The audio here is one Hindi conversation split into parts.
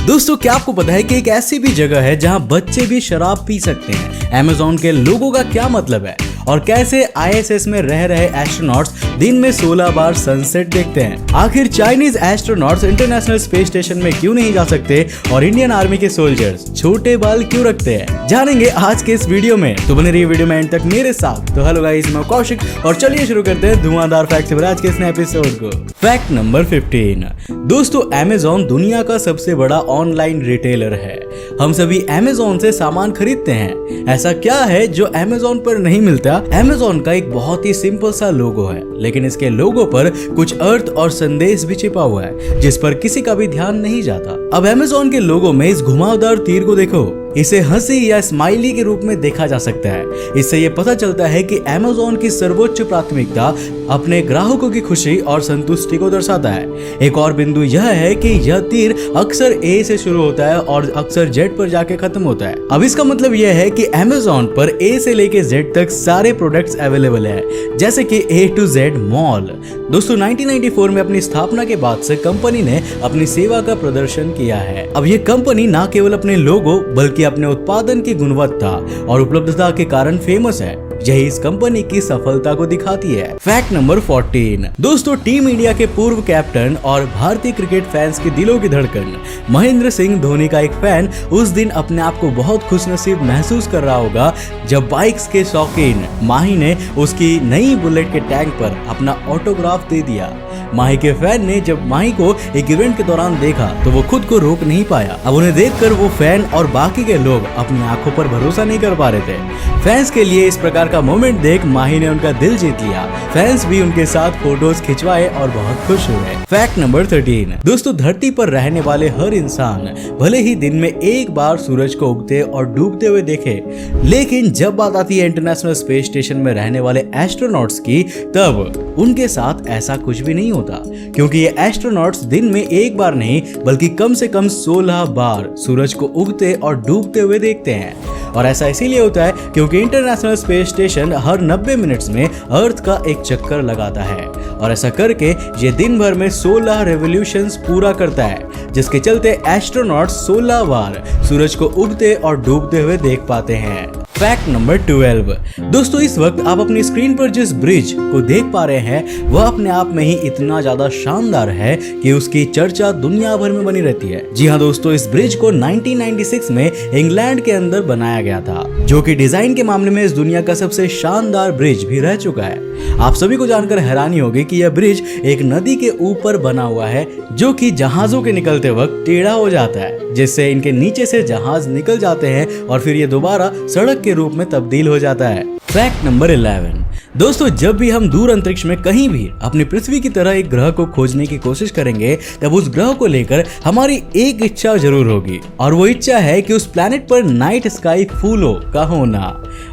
दोस्तों क्या आपको पता है कि एक ऐसी भी जगह है जहां बच्चे भी शराब पी सकते हैं? अमेज़न के लोगों का क्या मतलब है और कैसे आईएसएस में रह रहे एस्ट्रोनॉट्स दिन में 16 बार सनसेट देखते हैं? आखिर Chinese astronauts international space station में क्यों नहीं जा सकते और इंडियन आर्मी के सोल्जर्स छोटे बाल क्यों रखते हैं, जानेंगे आज के इस वीडियो में। तो बने रहिए वीडियो में एंड तक मेरे साथ। तो हेलो गाइस, मैं कौशिक और चलिए शुरू करते हैं धुआंधार फैक्ट से आज के इस नए एपिसोड को। Fact number 15। दोस्तों अमेज़न दुनिया का सबसे बड़ा ऑनलाइन रिटेलर है। हम सभी अमेज़न से सामान खरीदते हैं। ऐसा क्या है जो अमेज़न पर नहीं मिलता? अमेज़न का एक बहुत ही सिंपल सा लोगो है, लेकिन इसके लोगो पर कुछ अर्थ और संदेश भी छिपा हुआ है जिस पर किसी का भी ध्यान नहीं जाता। अब अमेज़न के लोगो में इस घुमावदार तीर को देखो। इसे हंसी या स्माइली के रूप में देखा जा सकता है। इससे ये पता चलता है कि अमेज़न की सर्वोच्च प्राथमिकता अपने ग्राहकों की खुशी और संतुष्टि को दर्शाता है। एक और बिंदु यह है कि यह तीर अक्सर ए से शुरू होता है और अक्सर जेड पर जाके खत्म होता है। अब इसका मतलब यह है कि अमेज़न पर ए से लेके जेड तक सारे प्रोडक्ट्स अवेलेबल है, जैसे कि ए टू जेड मॉल। दोस्तों 1994 में अपनी स्थापना के बाद से कंपनी ने अपनी सेवा का प्रदर्शन किया है। अब ये कंपनी न केवल अपने लोगो बल्कि अपने उत्पादन की गुणवत्ता और उपलब्धता के कारण फेमस है। यही इस कंपनी की सफलता को दिखाती है। Fact number 14। दोस्तों टीम इंडिया के पूर्व कैप्टन और भारतीय क्रिकेट फैंस के दिलों की धड़कन महेंद्र सिंह धोनी का एक फैन उस दिन अपने आप को बहुत खुशनसीब महसूस कर रहा होगा जब बाइक्स के शौकीन माही ने उसकी नई बुलेट के टैंक पर अपना ऑटोग्राफ दे दिया। माही के फैन ने जब माही को एक इवेंट के दौरान देखा तो वो खुद को रोक नहीं पाया। अब उन्हें देखकर वो फैन और बाकी के लोग अपनी आंखों पर भरोसा नहीं कर पा रहे थे। फैंस के लिए इस प्रकार का मोमेंट देख माही ने उनका दिल जीत लिया। फैंस भी उनके साथ फोटोज खिंचवाए और बहुत खुश हुए। Fact number 13। दोस्तों धरती पर रहने वाले हर इंसान भले ही दिन में एक बार सूरज को उगते और डूबते हुए देखे, लेकिन जब बात आती है इंटरनेशनल स्पेस स्टेशन में रहने वाले एस्ट्रोनॉट्स की, तब उनके साथ ऐसा कुछ भी नहीं होता, क्योंकि ये एस्ट्रोनॉट्स दिन में एक बार नहीं बल्कि कम से कम 16 बार सूरज को उगते और डूबते हुए देखते हैं। और ऐसा इसीलिए होता है क्योंकि इंटरनेशनल स्पेस स्टेशन हर 90 मिनट्स में अर्थ का एक चक्कर लगाता है और ऐसा करके ये दिन भर में 16 रेवोल्यूशंस पूरा करता है, जिसके चलते एस्ट्रोनॉट्स 16 बार सूरज को उगते और डूबते हुए देख पाते हैं। Fact number 12। दोस्तों इस वक्त आप अपनी स्क्रीन पर जिस ब्रिज को देख पा रहे हैं वह अपने आप में ही इतना ज्यादा शानदार है कि उसकी चर्चा दुनिया भर में बनी रहती है। जी हाँ दोस्तों, इस ब्रिज को 1996 में इंग्लैंड के अंदर बनाया गया था, जो कि डिजाइन के मामले में इस दुनिया का सबसे शानदार ब्रिज भी रह चुका है। आप सभी को जानकर हैरानी होगी कि यह ब्रिज एक नदी के ऊपर बना हुआ है, जो कि जहाजों के निकलते वक्त टेढ़ा हो जाता है, जिससे इनके नीचे से जहाज निकल जाते हैं और फिर ये दोबारा सड़क के रूप में तब्दील हो जाता है। Fact number 11। दोस्तों जब भी हम दूर अंतरिक्ष में कहीं भी अपनी पृथ्वी की तरह एक ग्रह को खोजने की कोशिश करेंगे, तब उस ग्रह को लेकर हमारी एक इच्छा जरूर होगी, और वो इच्छा है कि उस प्लैनेट पर नाइट स्काई फूलों का होना।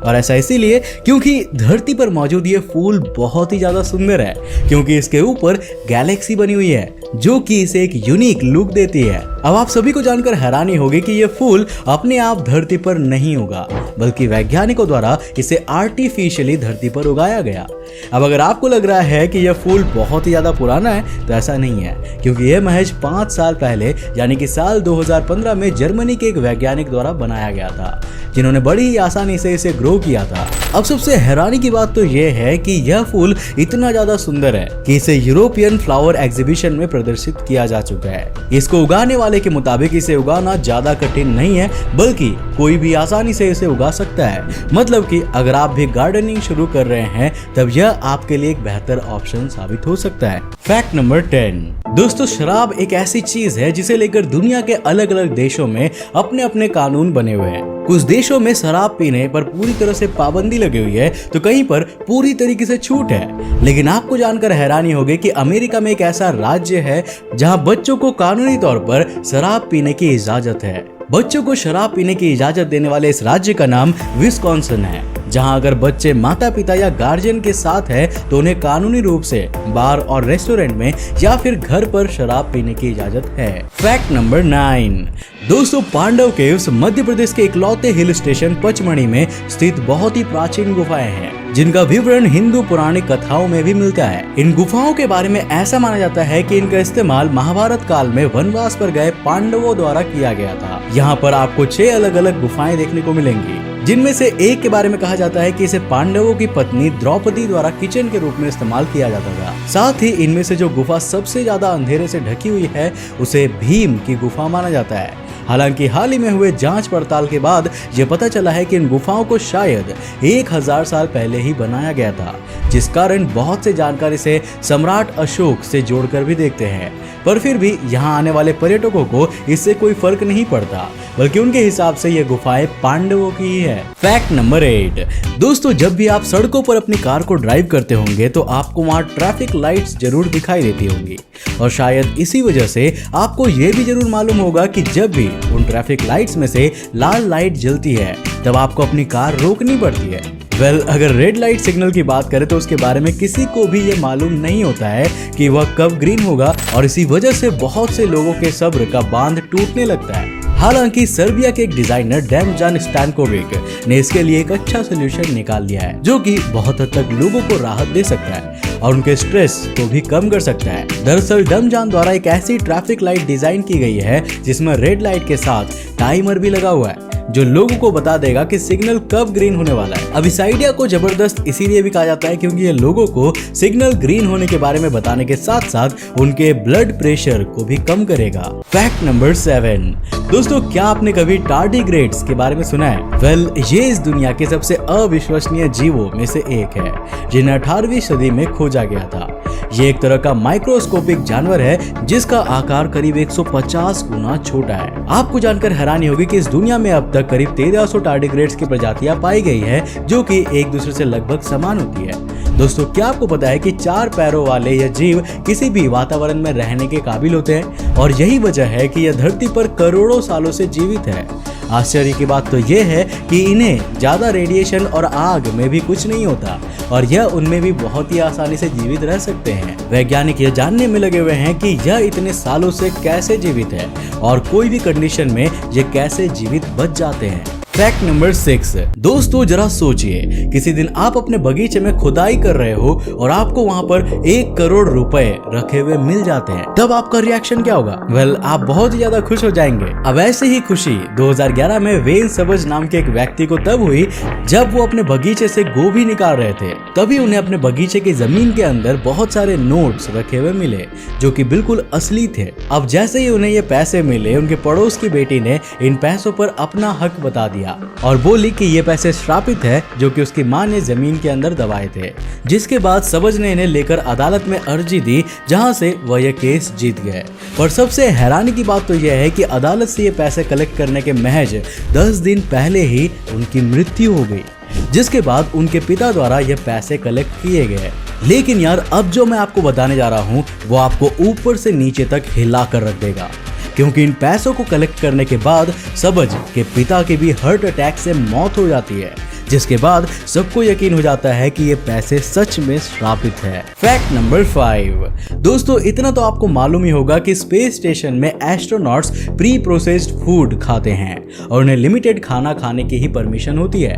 और ऐसा इसीलिए क्योंकि धरती पर मौजूद ये फूल बहुत ही ज्यादा सुंदर है, क्योंकि इसके ऊपर गैलेक्सी बनी हुई है जो कि इसे एक यूनिक लुक देती है। अब आप सभी को जानकर हैरानी होगी कि ये फूल अपने आप धरती पर नहीं उगा, बल्कि वैज्ञानिकों द्वारा इसे आर्टिफिशियली धरती पर उगाया गया। अब अगर आपको लग रहा है कि यह फूल बहुत ही ज्यादा पुराना है, तो ऐसा नहीं है, क्योंकि यह महज 5 साल पहले यानी कि साल 2015 में जर्मनी के एक वैज्ञानिक द्वारा बनाया गया था, जिन्होंने बड़ी ही आसानी से इसे ग्रो किया था। अब सबसे हैरानी की बात तो यह है कि यह फूल इतना ज्यादा सुंदर है कि इसे यूरोपियन फ्लावर एग्जीबिशन में प्रदर्शित किया जा चुका है। इसको उगाने वाले के मुताबिक इसे उगाना ज्यादा कठिन नहीं है, बल्कि कोई भी आसानी से इसे उगा सकता है। मतलब कि अगर आप भी गार्डनिंग शुरू कर रहे हैं, तब यह आपके लिए एक बेहतर ऑप्शन साबित हो सकता है। Fact number 10। दोस्तों शराब एक ऐसी चीज है जिसे लेकर दुनिया के अलग अलग देशों में अपने अपने कानून बने हुए हैं। कुछ देशों में शराब पीने पर पूरी तरह से पाबंदी लगी हुई है, तो कहीं पर पूरी तरीके से छूट है। लेकिन आपको जानकर हैरानी होगी कि अमेरिका में एक ऐसा राज्य है जहां बच्चों को कानूनी तौर पर शराब पीने की इजाजत है। बच्चों को शराब पीने की इजाजत देने वाले इस राज्य का नाम विस्कॉन्सिन है, जहां अगर बच्चे माता पिता या गार्जियन के साथ है तो उन्हें कानूनी रूप से बार और रेस्टोरेंट में या फिर घर पर शराब पीने की इजाजत है। Fact number 9। दोस्तों पांडव केव्स मध्य प्रदेश के इकलौते हिल स्टेशन पचमढ़ी में स्थित बहुत ही प्राचीन गुफाएं हैं। जिनका विवरण हिंदू पौराणिक कथाओं में भी मिलता है। इन गुफाओं के बारे में ऐसा माना जाता है कि इनका इस्तेमाल महाभारत काल में वनवास पर गए पांडवों द्वारा किया गया था। यहाँ पर आपको 6 अलग अलग गुफाएं देखने को मिलेंगी, जिनमें से एक के बारे में कहा जाता है कि इसे पांडवों की पत्नी द्रौपदी द्वारा किचन के रूप में इस्तेमाल किया जाता था। साथ ही इनमें से जो गुफा सबसे ज्यादा अंधेरे से ढकी हुई है उसे भीम की गुफा माना जाता है। हालांकि हाल ही में हुए जांच पड़ताल के बाद यह पता चला है कि इन गुफाओं को शायद 1000 साल पहले ही बनाया गया था, जिस कारण बहुत से जानकार इसे सम्राट अशोक से जोड़कर भी देखते हैं। पर फिर भी यहाँ आने वाले पर्यटकों को इससे कोई फर्क नहीं पड़ता, बल्कि उनके हिसाब से ये गुफाएं पांडवों की ही है। Fact number 8। दोस्तों, जब भी आप सड़कों पर अपनी कार को ड्राइव करते होंगे तो आपको वहाँ ट्रैफिक लाइट्स जरूर दिखाई देती होंगी, और शायद इसी वजह से आपको ये भी जरूर मालूम होगा कि जब भी उन ट्रैफिक लाइट्स में से लाल लाइट जलती है तब आपको अपनी कार रोकनी पड़ती है। अगर रेड लाइट सिग्नल की बात करें तो उसके बारे में किसी को भी ये मालूम नहीं होता है कि वह कब ग्रीन होगा, और इसी वजह से बहुत से लोगों के सब्र का बांध टूटने लगता है। हालांकि सर्बिया के एक डिजाइनर डेमजान स्टैनकोविक ने इसके लिए एक अच्छा सोल्यूशन निकाल दिया है, जो कि बहुत हद तक लोगों को राहत दे सकता है और उनके स्ट्रेस को भी कम कर सकता है। दरअसल डेमजान द्वारा एक ऐसी ट्रैफिक लाइट डिजाइन की गई है जिसमें रेड लाइट के साथ टाइमर भी लगा हुआ है, जो लोगों को बता देगा कि सिग्नल कब ग्रीन होने वाला है। अब इस आइडिया को जबरदस्त इसीलिए भी कहा जाता है क्योंकि ये लोगों को सिग्नल ग्रीन होने के बारे में बताने के साथ साथ उनके ब्लड प्रेशर को भी कम करेगा। Fact number 7। दोस्तों, क्या आपने कभी टार्डिग्रेड्स के बारे में सुना है? ये इस दुनिया के सबसे अविश्वसनीय जीवों में से एक है, जिन्हें 18वीं सदी में खोजा गया था। ये एक तरह का माइक्रोस्कोपिक जानवर है जिसका आकार करीब 150 गुना छोटा है। आपको जानकर हैरानी होगी कि इस दुनिया में अब तक करीब 1300 टार्डिग्रेड्स की प्रजातियां पाई गई है, जो कि एक दूसरे से लगभग समान होती है। दोस्तों, क्या आपको पता है कि 4 पैरों वाले यह जीव किसी भी वातावरण में रहने के काबिल होते हैं, और यही वजह है कि यह धरती पर करोड़ों सालों से जीवित है। आश्चर्य की बात तो यह है कि इन्हें ज्यादा रेडिएशन और आग में भी कुछ नहीं होता, और यह उनमें भी बहुत ही आसानी से जीवित रह सकते हैं। वैज्ञानिक यह जानने में लगे हुए हैं कि यह इतने सालों से कैसे जीवित है और कोई भी कंडीशन में ये कैसे जीवित बच जाते हैं। Fact number 6। दोस्तों, जरा सोचिए, किसी दिन आप अपने बगीचे में खुदाई कर रहे हो और आपको वहां पर 1 करोड़ रुपए रखे हुए मिल जाते हैं, तब आपका रिएक्शन क्या होगा? आप बहुत ही ज्यादा खुश हो जाएंगे। अब ऐसे ही खुशी 2011 में वेन सबज नाम के एक व्यक्ति को तब हुई जब वो अपने बगीचे से गोभी निकाल रहे थे। तभी उन्हें अपने बगीचे की जमीन के अंदर बहुत सारे नोट्स रखे हुए मिले, जो कि बिल्कुल असली थे। अब जैसे ही उन्हें ये पैसे मिले, उनके पड़ोस की बेटी ने इन पैसों पर अपना हक बता दिया और बोली कि ये पैसे श्रापित है, जो कि उसकी मां ने जमीन के अंदर दबाए थे। जिसके बाद सबज ने इन्हें लेकर अदालत में अर्जी दी, जहां से वह यह केस जीत गए। पर सबसे हैरानी की बात तो यह है कि अदालत से ये पैसे कलेक्ट करने के महज 10 दिन पहले ही उनकी मृत्यु हो गई, जिसके बाद उनके पिता द्वारा ये पैसे कलेक्ट किए गए। लेकिन यार, अब जो मैं आपको बताने जा रहा हूँ वो आपको ऊपर से नीचे तक हिला कर रख देगा, क्योंकि इन पैसों को कलेक्ट करने के बाद सबज के पिता की भी हार्ट अटैक से मौत हो जाती है, जिसके बाद सबको यकीन हो जाता है कि ये पैसे सच में श्रापित है। Fact number 5। दोस्तों, इतना तो आपको मालूम ही होगा कि स्पेस स्टेशन में एस्ट्रोनॉट्स प्री प्रोसेस्ड फूड खाते हैं और उन्हें लिमिटेड खाना खाने की ही परमिशन होती है।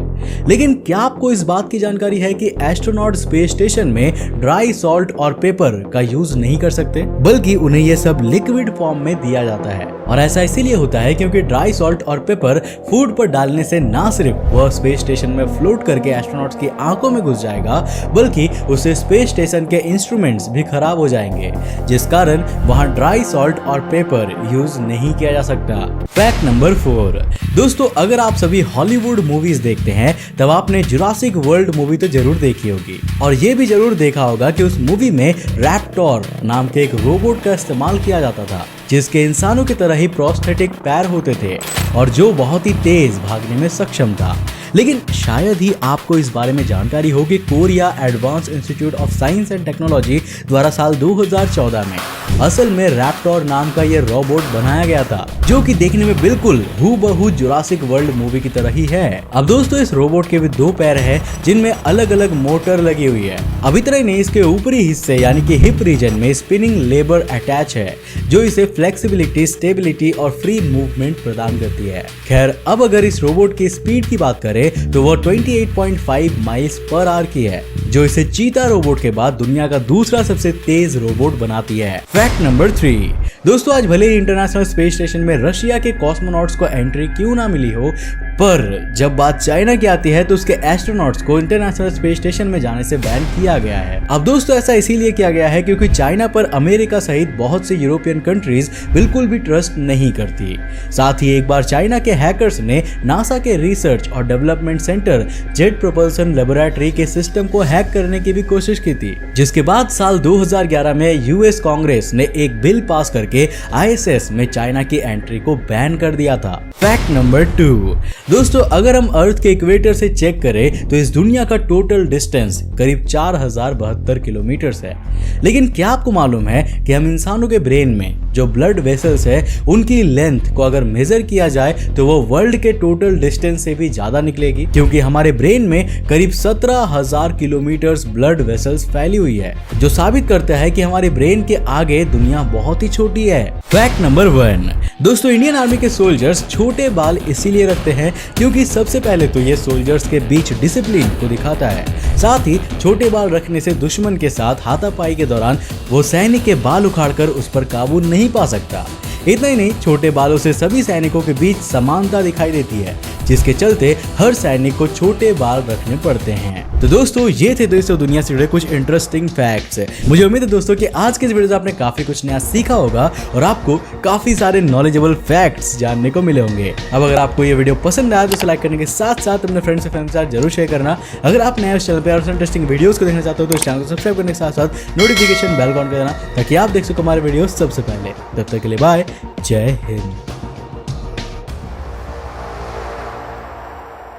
लेकिन क्या आपको इस बात की जानकारी है कि एस्ट्रोनॉट स्पेस स्टेशन में ड्राई सॉल्ट और पेपर का यूज नहीं कर सकते, बल्कि उन्हें यह सब लिक्विड फॉर्म में दिया जाता है। और ऐसा इसीलिए होता है क्योंकि ड्राई सॉल्ट और पेपर फूड पर डालने से ना सिर्फ वह स्पेस स्टेशन में फ्लोट करके एस्ट्रोनॉट्स की आंखों में घुस जाएगा, बल्कि उससे स्पेस स्टेशन के इंस्ट्रूमेंट्स भी खराब हो जाएंगे, जिस कारण वहां ड्राई सॉल्ट और पेपर यूज नहीं किया जा सकता। Fact number 4। दोस्तों, अगर आप सभी हॉलीवुड मूवीज देखते हैं तब आपने जुरासिक वर्ल्ड मूवी तो जरूर देखी होगी, और ये भी जरूर देखा होगा कि उस मूवी में रैप्टोर नाम के एक रोबोट का इस्तेमाल किया जाता था, जिसके इंसानों की तरह ही प्रोस्थेटिक पैर होते थे और जो बहुत ही तेज भागने में सक्षम था। लेकिन शायद ही आपको इस बारे में जानकारी हो कि Korea advance institute of science and technology द्वारा साल 2014 में असल में रैप्टोर नाम का ये रोबोट बनाया गया था, जो कि देखने में बिल्कुल हूबहू जुरासिक वर्ल्ड मूवी की तरह ही है। अब दोस्तों, इस रोबोट के भी 2 पैर हैं जिनमें अलग अलग मोटर लगी हुई है। अब इतना ही नहीं, इसके ऊपरी हिस्से यानी कि हिप रीजन में स्पिनिंग लेबर अटैच है, जो इसे फ्लेक्सिबिलिटी, स्टेबिलिटी और फ्री मूवमेंट प्रदान करती है। खैर, अब अगर इस रोबोट की स्पीड की बात करें करें तो वो 28.5 माइल्स पर आवर की है, जो इसे चीता रोबोट के बाद दुनिया का दूसरा सबसे तेज रोबोट बनाती है। फैक्ट नंबर 3, दोस्तों आज भले ही इंटरनेशनल स्पेस स्टेशन में रशिया के कॉस्मोनॉट्स को एंट्री क्यों ना मिली हो, पर जब बात चाइना की आती है तो उसके एस्ट्रोनॉट्स को इंटरनेशनल स्पेस स्टेशन में जाने से बैन किया गया है। अब दोस्तों ऐसा इसीलिए किया गया है क्योंकि चाइना पर अमेरिका सहित बहुत सी यूरोपियन कंट्रीज बिल्कुल भी ट्रस्ट नहीं करती। साथ ही एक बार चाइना के हैकर्स ने नासा के रिसर्च और development centre jet propulsion laboratory के सिस्टम को हैक करने की भी कोशिश की थी, जिसके बाद साल 2011 में यूएस कांग्रेस ने एक बिल पास करके आईएसएस में चाइना की एंट्री को बैन कर दिया था। फैक्ट नंबर 2, दोस्तों अगर हम अर्थ के इक्वेटर से चेक करें तो इस दुनिया का टोटल डिस्टेंस करीब 4072 किलोमीटर है। लेकिन क्या आपको मालूम है कि हम इंसानों के ब्रेन में जो ब्लड वेसल्स है उनकी लेंथ को अगर मेजर किया जाए तो वो वर्ल्ड के टोटल डिस्टेंस से भी ज्यादा निकलेगी, क्योंकि हमारे ब्रेन में करीब 17,000 किलोमीटर ब्लड वेसल्स फैली हुई है, जो साबित करता है कि हमारे ब्रेन के आगे दुनिया बहुत ही छोटी है। फैक्ट नंबर 1, दोस्तों इंडियन आर्मी के सोल्जर्स छोटे बाल इसीलिए रखते हैं क्योंकि सबसे पहले तो ये सोल्जर्स के बीच डिसिप्लिन को दिखाता है, साथ ही छोटे बाल रखने से दुश्मन के साथ हाथापाई के दौरान वो सैनिक के बाल उखाड़कर उस पर काबू नहीं पा सकता। इतना ही नहीं, छोटे बालों से सभी सैनिकों के बीच समानता दिखाई देती है, जिसके चलते हर सैनिक को छोटे बाल रखने पड़ते हैं। तो दोस्तों ये थे दोस्तों दुनिया से जुड़े कुछ इंटरेस्टिंग फैक्ट्स। मुझे उम्मीद है दोस्तों कि आज के इस वीडियो से आपने काफी कुछ नया सीखा होगा और आपको काफी सारे नॉलेजेबल फैक्ट्स जानने को मिले होंगे। अब अगर आपको ये वीडियो पसंद आया तो इसे लाइक करने के साथ साथ अपने फ्रेंड्स और फैमिली के साथ जरूर शेयर करना। अगर आप नए इस चैनल पर और इंटरेस्टिंग वीडियोस को देखना चाहते हो तो इस चैनल को सब्सक्राइब करने के साथ साथ नोटिफिकेशन बेल ऑन कर देना ताकि आप देख सको हमारे वीडियो सबसे पहले। तब तक के लिए बाय, जय हिंद।